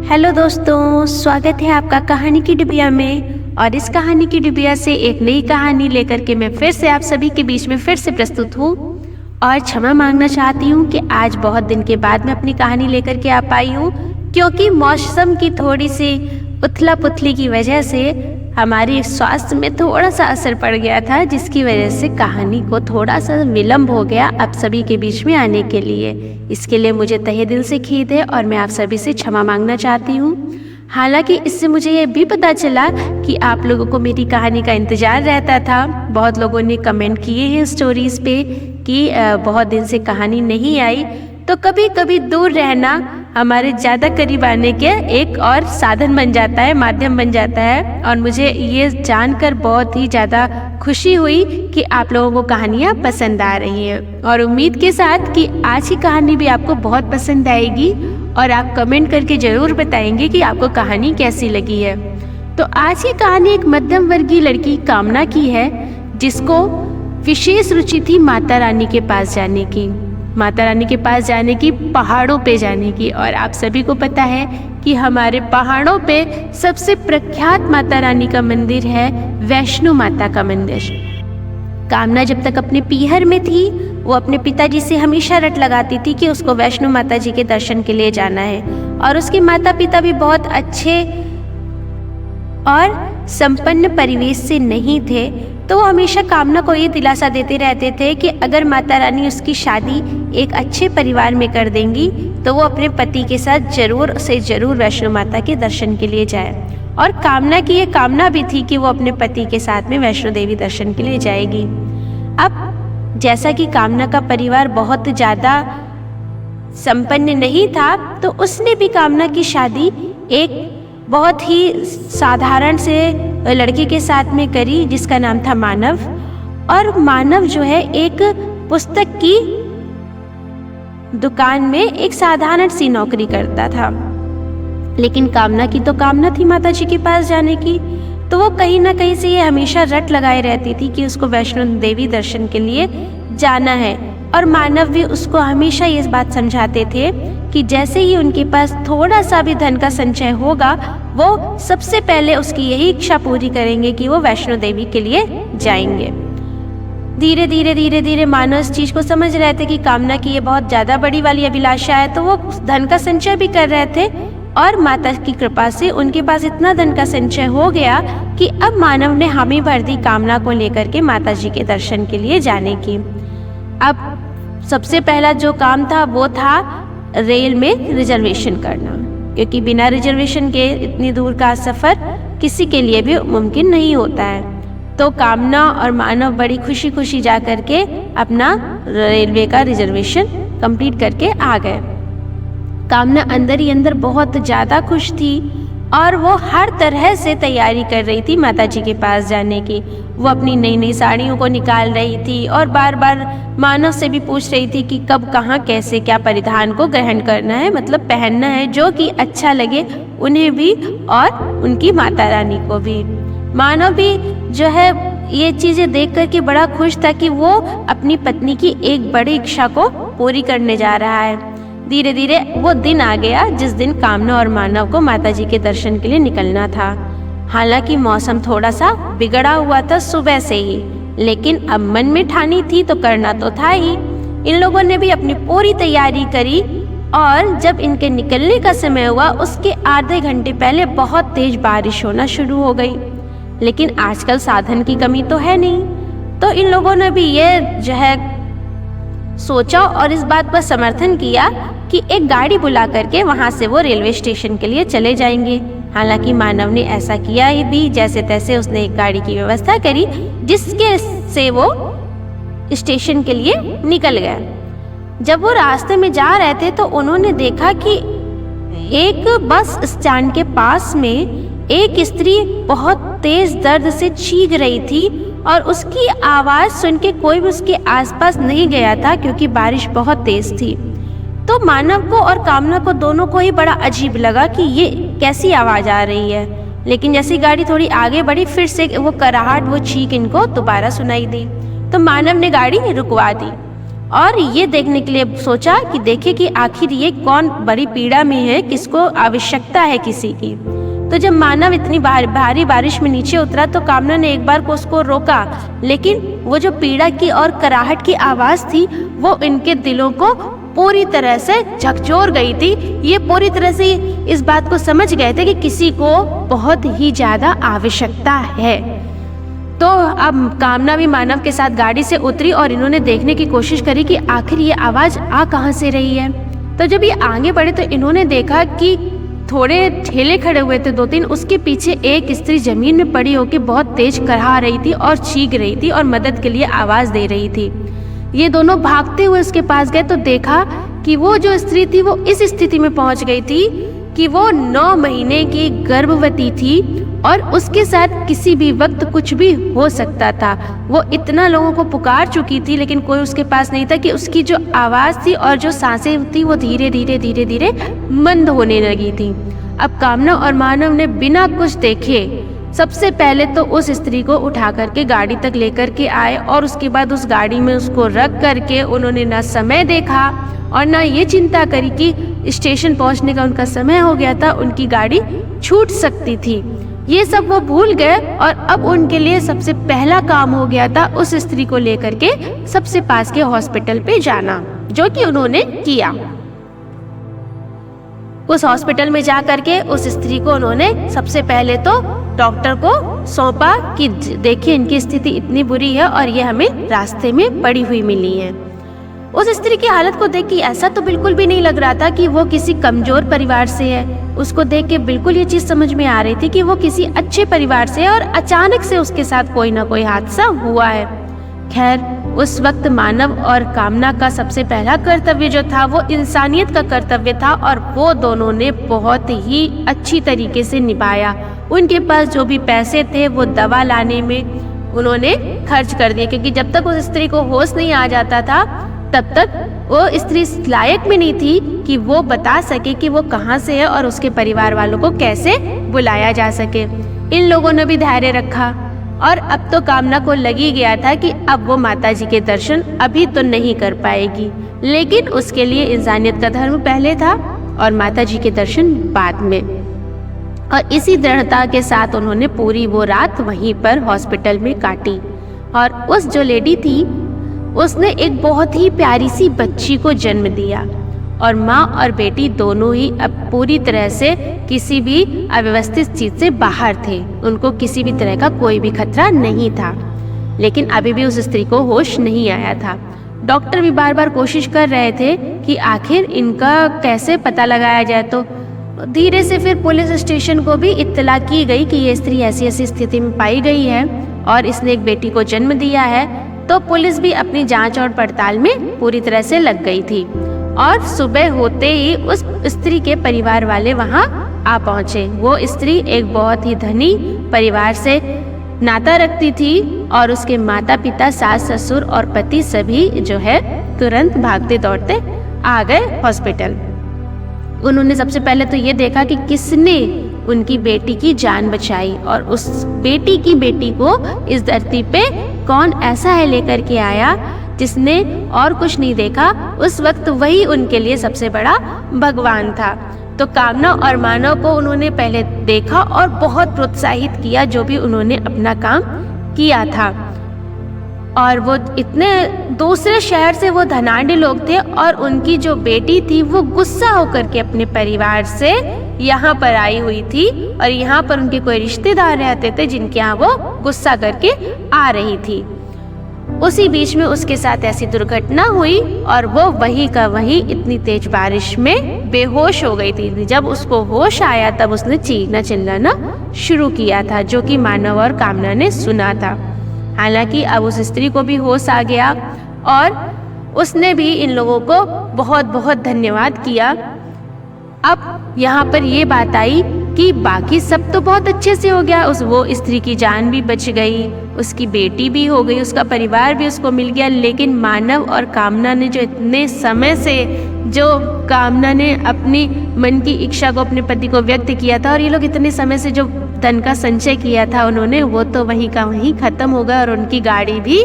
Hello दोस्तों, स्वागत है आपका कहानी की डिबिया में। और इस कहानी की डिबिया से एक नई कहानी लेकर के मैं फिर से आप सभी के बीच में फिर से प्रस्तुत हूँ। और क्षमा मांगना चाहती हूँ कि आज बहुत दिन के बाद मैं अपनी कहानी लेकर के आ पाई हूँ, क्योंकि मौसम की थोड़ी सी उथला पुथली की वजह से हमारे स्वास्थ्य में थोड़ा सा असर पड़ गया था, जिसकी वजह से कहानी को थोड़ा सा विलम्ब हो गया आप सभी के बीच में आने के लिए। इसके लिए मुझे तहे दिल से खेद है और मैं आप सभी से क्षमा मांगना चाहती हूँ। हालांकि इससे मुझे ये भी पता चला कि आप लोगों को मेरी कहानी का इंतज़ार रहता था। बहुत लोगों ने कमेंट किए हैं स्टोरीज़ पे कि बहुत दिन से कहानी नहीं आई। तो कभी कभी दूर रहना हमारे ज़्यादा करीब आने के एक और साधन बन जाता है, माध्यम बन जाता है। और मुझे ये जानकर बहुत ही ज़्यादा खुशी हुई कि आप लोगों को कहानियाँ पसंद आ रही हैं, और उम्मीद के साथ कि आज की कहानी भी आपको बहुत पसंद आएगी और आप कमेंट करके ज़रूर बताएंगे कि आपको कहानी कैसी लगी है। तो आज की कहानी एक मध्यम वर्गीय लड़की कामना की है, जिसको विशेष रुचि थी माता रानी के पास जाने की, माता रानी के पास जाने की, पहाड़ों पे जाने की। और आप सभी को पता है कि हमारे पहाड़ों पे सबसे प्रख्यात माता रानी का मंदिर है वैष्णो माता का मंदिर। कामना जब तक अपने पीहर में थी, वो अपने पिताजी से हमेशा रट लगाती थी कि उसको वैष्णो माता जी के दर्शन के लिए जाना है। और उसके माता पिता भी बहुत अच्छे और संपन्न परिवेश से नहीं थे, तो वो हमेशा कामना को ये दिलासा देते रहते थे कि अगर माता रानी उसकी शादी एक अच्छे परिवार में कर देंगी तो वो अपने पति के साथ जरूर से जरूर वैष्णो माता के दर्शन के लिए जाए। और कामना की ये कामना भी थी कि वो अपने पति के साथ में वैष्णो देवी दर्शन के लिए जाएगी। अब जैसा कि कामना का परिवार बहुत ज़्यादा संपन्न नहीं था, तो उसने भी कामना की शादी एक बहुत ही साधारण से लड़के के साथ में करी, जिसका नाम था मानव। और मानव जो है एक पुस्तक की दुकान में एक साधारण सी नौकरी करता था। लेकिन कामना की तो कामना थी माता जी के पास जाने की, तो वो कहीं ना कहीं से ये हमेशा रट लगाए रहती थी कि उसको वैष्णो देवी दर्शन के लिए जाना है। और मानव भी उसको हमेशा ये बात समझाते थे कि जैसे ही उनके पास थोड़ा सा भी धन का संचय होगा, वो सबसे पहले उसकी यही इच्छा पूरी करेंगे कि वो वैष्णो देवी के लिए जाएंगे। धीरे धीरे मानव इस चीज़ को समझ रहे थे कि कामना की ये बहुत ज़्यादा बड़ी वाली अभिलाषा है, तो वो धन का संचय भी कर रहे थे। और माता की कृपा से उनके पास इतना धन का संचय हो गया कि अब मानव ने हामी भर दी कामना को लेकर के माता जी के दर्शन के लिए जाने की। अब सबसे पहला जो काम था वो था रेल में रिजर्वेशन करना, क्योंकि बिना रिजर्वेशन के इतनी दूर का सफ़र किसी के लिए भी मुमकिन नहीं होता है। तो कामना और मानव बड़ी खुशी खुशी जा करके अपना रेलवे का रिजर्वेशन कंप्लीट करके आ गए। कामना अंदर ही अंदर बहुत ज़्यादा खुश थी और वो हर तरह से तैयारी कर रही थी माता जी के पास जाने की। वो अपनी नई नई साड़ियों को निकाल रही थी और बार बार मानव से भी पूछ रही थी कि कब कहाँ कैसे क्या परिधान को ग्रहण करना है, मतलब पहनना है, जो कि अच्छा लगे उन्हें भी और उनकी माता रानी को भी। मानव भी जो है ये चीज़ें देख करके बड़ा खुश था कि वो अपनी पत्नी की एक बड़ी इच्छा को पूरी करने जा रहा है। धीरे धीरे वो दिन आ गया जिस दिन कामना और मानव को माता जी के दर्शन के लिए निकलना था। हालांकि मौसम थोड़ा सा बिगड़ा हुआ था सुबह से ही, लेकिन अब मन में ठानी थी तो करना तो था ही। इन लोगों ने भी अपनी पूरी तैयारी करी और जब इनके निकलने का समय हुआ उसके आधे घंटे पहले बहुत तेज बारिश होना शुरू हो गई। लेकिन आजकल साधन की कमी तो है नहीं, तो इन लोगों ने भी ये जो है सोचा और इस बात पर समर्थन किया कि एक गाड़ी बुला करके वहां से वो रेलवे स्टेशन के लिए चले जाएंगे। हालांकि मानव ने ऐसा किया ही भी, जैसे तैसे उसने एक गाड़ी की व्यवस्था करी जिसके से वो स्टेशन के लिए निकल गए। जब वो रास्ते में जा रहे थे तो उन्होंने देखा कि एक बस स्टैंड के पास में एक स्त्री बहुत तेज दर्द से चीख रही थी और उसकी आवाज़ सुन के कोई भी उसके आसपास नहीं गया था, क्योंकि बारिश बहुत तेज थी। तो मानव को और कामना को दोनों को ही बड़ा अजीब लगा कि ये कैसी आवाज़ आ रही है। लेकिन जैसी गाड़ी थोड़ी आगे बढ़ी, फिर से वो कराहट, वो चीख इनको दोबारा सुनाई दी। तो मानव ने गाड़ी रुकवा दी और ये देखने के लिए सोचा कि देखे कि आखिर ये कौन बड़ी पीड़ा में है, किसको आवश्यकता है किसी की। तो जब मानव इतनी भारी बारिश में नीचे उतरा तो कामना ने एक बार को उसको रोका, लेकिन वो जो पीड़ा की और कराहट की आवाज थी वो इनके दिलों को पूरी तरह से झकझोर गई थी। ये पूरी तरह से इस बात को समझ गए थे कि किसी को बहुत ही ज्यादा आवश्यकता है। तो अब कामना भी मानव के साथ गाड़ी से उतरी और इन्होंने देखने की कोशिश करी कि आखिर ये आवाज आ कहाँ से रही है। तो जब ये आगे बढ़े तो इन्होंने देखा कि थोड़े ठेले खड़े हुए थे 2-3, उसके पीछे एक स्त्री जमीन में पड़ी होकर बहुत तेज कराह रही थी और चीख रही थी और मदद के लिए आवाज दे रही थी। ये दोनों भागते हुए उसके पास गए तो देखा कि वो जो स्त्री थी वो इस स्थिति में पहुंच गई थी कि वो 9 महीने की गर्भवती थी और उसके साथ किसी भी वक्त कुछ भी हो सकता था। वो इतना लोगों को पुकार चुकी थी लेकिन कोई उसके पास नहीं था कि उसकी जो आवाज थी और जो सांसें थी वो धीरे धीरे मंद होने लगी थी। अब कामना और मानव ने बिना कुछ देखे सबसे पहले तो उस स्त्री को उठा करके गाड़ी तक लेकर के आए और उसके बाद उस गाड़ी में उसको रख करके उन्होंने ना समय देखा और ना ये चिंता करी कि स्टेशन पहुंचने का उनका समय हो गया था, उनकी गाड़ी छूट सकती थी। ये सब वो भूल गए और अब उनके लिए सबसे पहला काम हो गया था उस स्त्री को लेकर के सबसे पास के हॉस्पिटल पे जाना, जो कि उन्होंने किया। उस हॉस्पिटल में जा करके उस स्त्री को उन्होंने सबसे पहले तो डॉक्टर को सौंपा कि देखिए इनकी स्थिति इतनी बुरी है और ये हमें रास्ते में पड़ी हुई मिली है। उस स्त्री की हालत को देख के ऐसा तो बिल्कुल भी नहीं लग रहा था कि वो किसी कमजोर परिवार से है। उसको देख के बिल्कुल ये चीज समझ में आ रही थी कि वो किसी अच्छे परिवार से है और अचानक से उसके साथ कोई ना कोई हादसा हुआ है। खैर, उस वक्त मानव और कामना का सबसे पहला कर्तव्य जो था वो इंसानियत का कर्तव्य था और वो दोनों ने बहुत ही अच्छी तरीके से निभाया। उनके पास जो भी पैसे थे वो दवा लाने में उन्होंने खर्च कर दिए, क्योंकि जब तक उस स्त्री को होश नहीं आ जाता था तब तक वो स्त्री लायक भी नहीं थी कि वो बता सके कि वो कहाँ से है और उसके परिवार वालों को कैसे बुलाया जा सके। इन लोगों ने भी धैर्य रखा और अब तो कामना को लगी गया था कि अब वो माता जी के दर्शन अभी तो नहीं कर पाएगी, लेकिन उसके लिए इंसानियत का धर्म पहले था और माता जी के दर्शन बाद में। और इसी दृढ़ता के साथ उन्होंने पूरी वो रात वहीं पर हॉस्पिटल में काटी। और उस जो लेडी थी उसने एक बहुत ही प्यारी सी बच्ची को जन्म दिया और माँ और बेटी दोनों ही अब पूरी तरह से किसी भी अव्यवस्थित चीज से बाहर थे। उनको किसी भी तरह का कोई भी खतरा नहीं था, लेकिन अभी भी उस स्त्री को होश नहीं आया था। डॉक्टर भी बार बार कोशिश कर रहे थे कि आखिर इनका कैसे पता लगाया जाए। तो धीरे से फिर पुलिस स्टेशन को भी इत्तला की गई कि ये स्त्री ऐसी ऐसी स्थिति में पाई गई है और इसने एक बेटी को जन्म दिया है। तो पुलिस भी अपनी जांच और पड़ताल में पूरी तरह से लग गई थी और सुबह होते ही उस स्त्री के परिवार वाले वहां आ पहुंचे। वो स्त्री एक बहुत ही धनी परिवार से नाता रखती थी और उसके माता पिता, सास ससुर और पति सभी जो है तुरंत भागते दौड़ते आ गए हॉस्पिटल। उन्होंने सबसे पहले तो ये देखा कि किसने उनकी बेटी की जान बचाई और उस बेटी की बेटी को इस धरती पे कौन ऐसा है लेकर के आया जिसने और कुछ नहीं देखा। उस वक्त वही उनके लिए सबसे बड़ा भगवान था। तो कामना और मानव को उन्होंने पहले देखा और बहुत प्रोत्साहित किया जो भी उन्होंने अपना काम किया था। और वो इतने दूसरे शहर से वो धनाढ़ लोग थे और उनकी जो बेटी थी वो गुस्सा होकर के अपने परिवार से यहाँ पर आई हुई थी और यहाँ पर उनके कोई रिश्तेदार रहते थे जिनके यहाँ वो गुस्सा करके आ रही थी। उसी बीच में उसके साथ ऐसी दुर्घटना हुई और वो वही का वही इतनी तेज बारिश में बेहोश हो गई थी। जब उसको होश आया तब उसने चीखना चिल्लाना शुरू किया था, जो कि मानव और कामना ने सुना था। हालांकि अब उस स्त्री को भी होश आ गया और उसने भी इन लोगों को बहुत बहुत धन्यवाद किया। अब यहाँ पर ये बात आई कि बाकी सब तो बहुत अच्छे से हो गया। वो स्त्री की जान भी बच गई, उसकी बेटी भी हो गई, उसका परिवार भी उसको मिल गया। लेकिन मानव और कामना ने जो इतने समय से जो कामना ने अपनी मन की इच्छा को अपने पति को व्यक्त किया था और ये लोग इतने समय से जो धन का संचय किया था उन्होंने, वो तो वहीं का वहीं खत्म हो गया और उनकी गाड़ी भी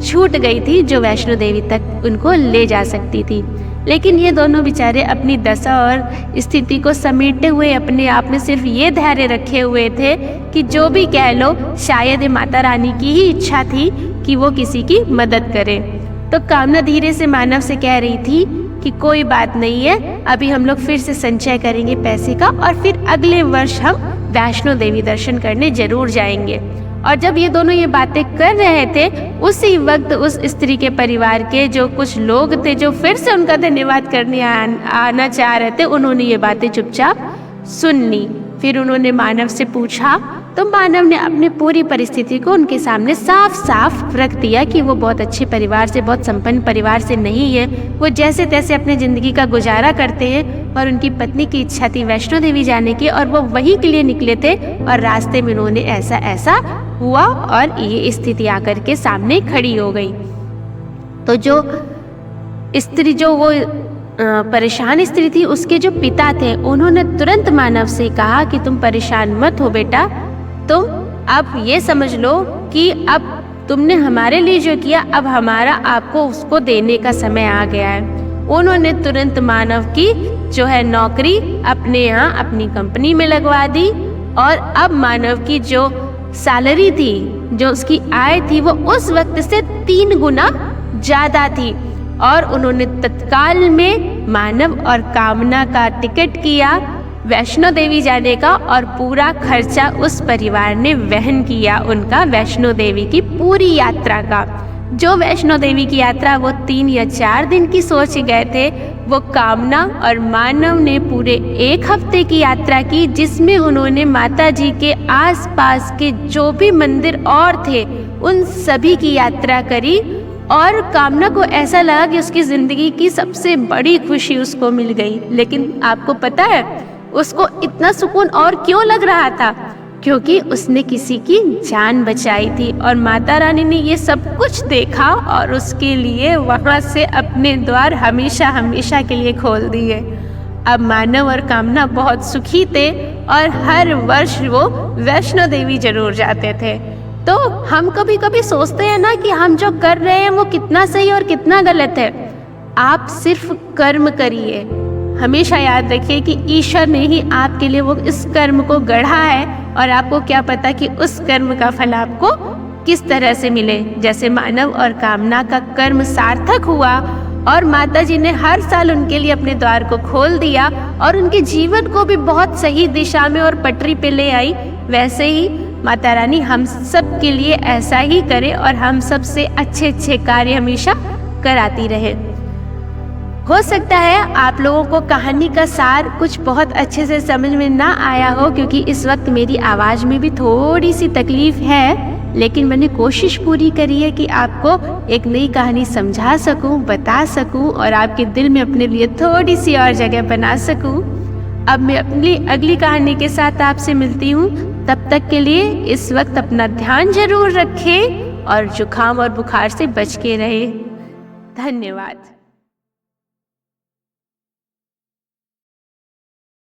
छूट गई थी जो वैष्णो देवी तक उनको ले जा सकती थी। लेकिन ये दोनों बेचारे अपनी दशा और स्थिति को समेटते हुए अपने आप में सिर्फ ये धैर्य रखे हुए थे कि जो भी कह लो, शायद ये माता रानी की ही इच्छा थी कि वो किसी की मदद करे। तो कामना धीरे से मानव से कह रही थी कि कोई बात नहीं है, अभी हम लोग फिर से संचय करेंगे पैसे का और फिर अगले वर्ष हम वैष्णो देवी दर्शन करने जरूर जाएंगे। और जब ये दोनों ये बातें कर रहे थे, उसी वक्त उस स्त्री के परिवार के जो कुछ लोग थे जो फिर से उनका धन्यवाद करने आना चाह रहे थे, उन्होंने ये बातें चुपचाप सुन ली। फिर उन्होंने मानव से पूछा, तो मानव ने अपनी पूरी परिस्थिति को उनके सामने साफ साफ रख दिया कि वो बहुत अच्छे परिवार से, बहुत संपन्न परिवार से नहीं है। वो जैसे तैसे अपने ज़िंदगी का गुजारा करते हैं और उनकी पत्नी की इच्छा थी वैष्णो देवी जाने की और वो वहीं के लिए निकले थे और रास्ते में उन्होंने ऐसा हुआ और ये स्थिति आकर के सामने खड़ी हो गई। तो जो स्त्री, जो वो परेशान स्त्री थी, उसके जो पिता थे, उन्होंने तुरंत मानव से कहा कि तुम परेशान मत हो बेटा, तुम अब ये समझ लो कि अब तुमने हमारे लिए जो किया, अब हमारा आपको उसको देने का समय आ गया है। उन्होंने तुरंत मानव की जो है नौकरी अपने यहाँ अपनी कंपनी में लगवा दी और अब मानव की जो सैलरी थी, जो उसकी आय थी, वो उस वक्त से 3 गुना ज़्यादा थी। और उन्होंने तत्काल में मानव और कामना का टिकट किया वैष्णो देवी जाने का और पूरा खर्चा उस परिवार ने वहन किया उनका वैष्णो देवी की पूरी यात्रा का। जो वैष्णो देवी की यात्रा वो 3 या 4 दिन की सोच गए थे, वो कामना और मानव ने पूरे 1 हफ्ते की यात्रा की, जिसमें उन्होंने माता जी के आसपास के जो भी मंदिर और थे उन सभी की यात्रा करी। और कामना को ऐसा लगा कि उसकी ज़िंदगी की सबसे बड़ी खुशी उसको मिल गई। लेकिन आपको पता है उसको इतना सुकून और क्यों लग रहा था? क्योंकि उसने किसी की जान बचाई थी और माता रानी ने ये सब कुछ देखा और उसके लिए वहाँ से अपने द्वार हमेशा हमेशा के लिए खोल दिए। अब मानव और कामना बहुत सुखी थे और हर वर्ष वो वैष्णो देवी जरूर जाते थे। तो हम कभी कभी सोचते हैं ना कि हम जो कर रहे हैं वो कितना सही और कितना गलत है। आप सिर्फ कर्म करिए, हमेशा याद रखिए कि ईश्वर ने ही आपके लिए वो इस कर्म को गढ़ा है और आपको क्या पता कि उस कर्म का फल आपको किस तरह से मिले। जैसे मानव और कामना का कर्म सार्थक हुआ और माता जी ने हर साल उनके लिए अपने द्वार को खोल दिया और उनके जीवन को भी बहुत सही दिशा में और पटरी पे ले आई, वैसे ही माता रानी हम सब के लिए ऐसा ही करे और हम सब से अच्छे कार्य हमेशा कराती रहे। हो सकता है आप लोगों को कहानी का सार कुछ बहुत अच्छे से समझ में ना आया हो, क्योंकि इस वक्त मेरी आवाज़ में भी थोड़ी सी तकलीफ है, लेकिन मैंने कोशिश पूरी करी है कि आपको एक नई कहानी समझा सकूं, बता सकूं और आपके दिल में अपने लिए थोड़ी सी और जगह बना सकूं। अब मैं अपनी अगली कहानी के साथ आपसे मिलती हूँ। तब तक के लिए इस वक्त अपना ध्यान जरूर रखें और जुकाम और बुखार से बच के रहें। धन्यवाद।